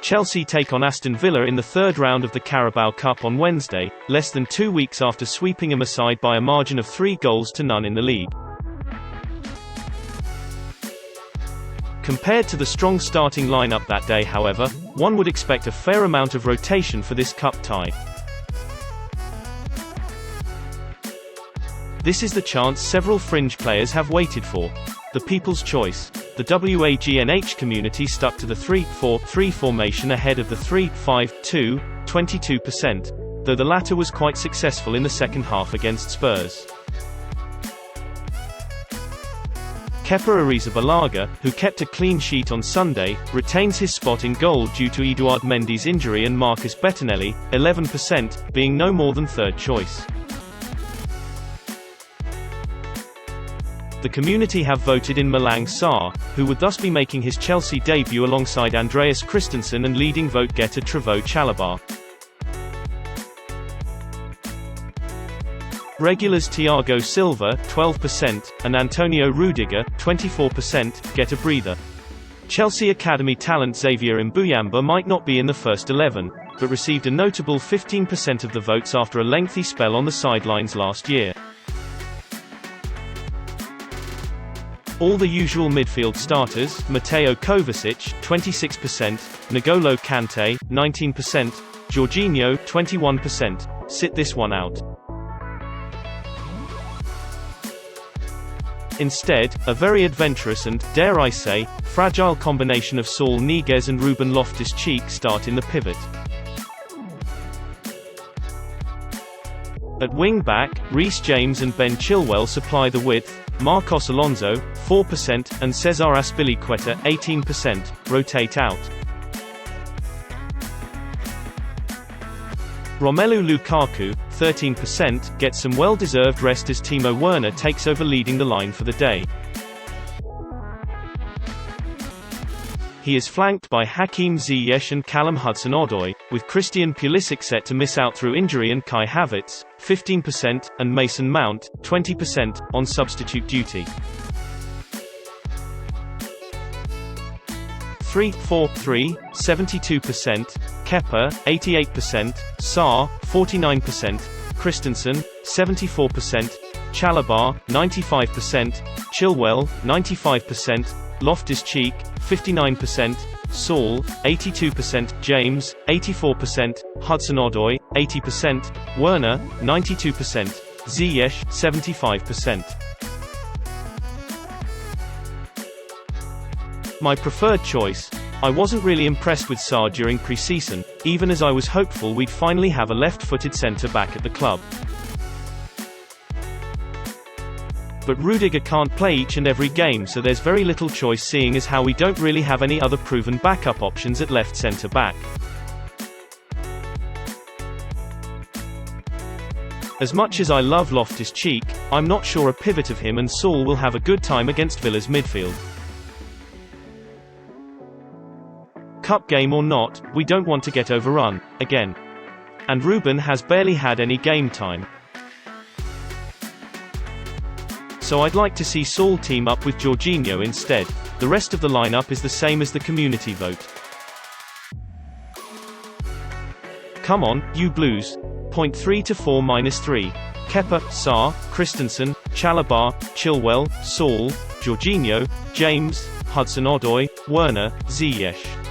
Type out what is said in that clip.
Chelsea take on Aston Villa in the third round of the Carabao Cup on Wednesday, less than 2 weeks after sweeping them aside by a margin of 3-0 in the league. Compared to the strong starting lineup that day, however, one would expect a fair amount of rotation for this cup tie. This is the chance several fringe players have waited for. The people's choice. The WAGNH community stuck to the 3-4-3 formation ahead of the 3-5-2, 22%, though the latter was quite successful in the second half against Spurs. Kepa Arrizabalaga, who kept a clean sheet on Sunday, retains his spot in goal due to Eduard Mendy's injury and Marcus Bettinelli, 11%, being no more than third choice. The community have voted in Malang Sarr, who would thus be making his Chelsea debut alongside Andreas Christensen and leading vote-getter Trevoh Chalobah. Regulars Thiago Silva, 12%, and Antonio Rudiger, 24%, get a breather. Chelsea Academy talent Xavier Mbuyamba might not be in the first 11, but received a notable 15% of the votes after a lengthy spell on the sidelines last year. All the usual midfield starters, Mateo Kovacic, 26%, N'Golo Kante, 19%, Jorginho, 21%, sit this one out. Instead, a very adventurous and, dare I say, fragile combination of Saul Niguez and Ruben Loftus-Cheek start in the pivot. At wing-back, Reece James and Ben Chilwell supply the width, Marcos Alonso, 4%, and Cesar Azpilicueta, 18%, rotate out. Romelu Lukaku, 13%, gets some well-deserved rest as Timo Werner takes over leading the line for the day. He is flanked by Hakim Ziyech and Callum Hudson-Odoi, with Christian Pulisic set to miss out through injury and Kai Havertz, 15%, and Mason Mount, 20%, on substitute duty. 3-4-3, 72%, Kepa, 88%, Sarr, 49%, Christensen, 74%, Chalobah, 95%, Chilwell, 95%, Loftus-Cheek, 59%, Saul, 82%, James, 84%, Hudson-Odoi, 80%, Werner, 92%, Ziyech, 75%. My preferred choice. I wasn't really impressed with Sarr during pre-season, even as I was hopeful we'd finally have a left-footed centre-back at the club. But Rudiger can't play each and every game, so there's very little choice seeing as how we don't really have any other proven backup options at left centre-back. As much as I love Loftus-Cheek, I'm not sure a pivot of him and Saul will have a good time against Villa's midfield. Cup game or not, we don't want to get overrun, again. And Ruben has barely had any game time. So I'd like to see Saul team up with Jorginho instead. The rest of the lineup is the same as the community vote. Come on, you Blues. 0.3 to 4 minus 3. Kepa, Sarr, Christensen, Chalobah, Chilwell, Saul, Jorginho, James, Hudson-Odoi, Werner, Ziyech.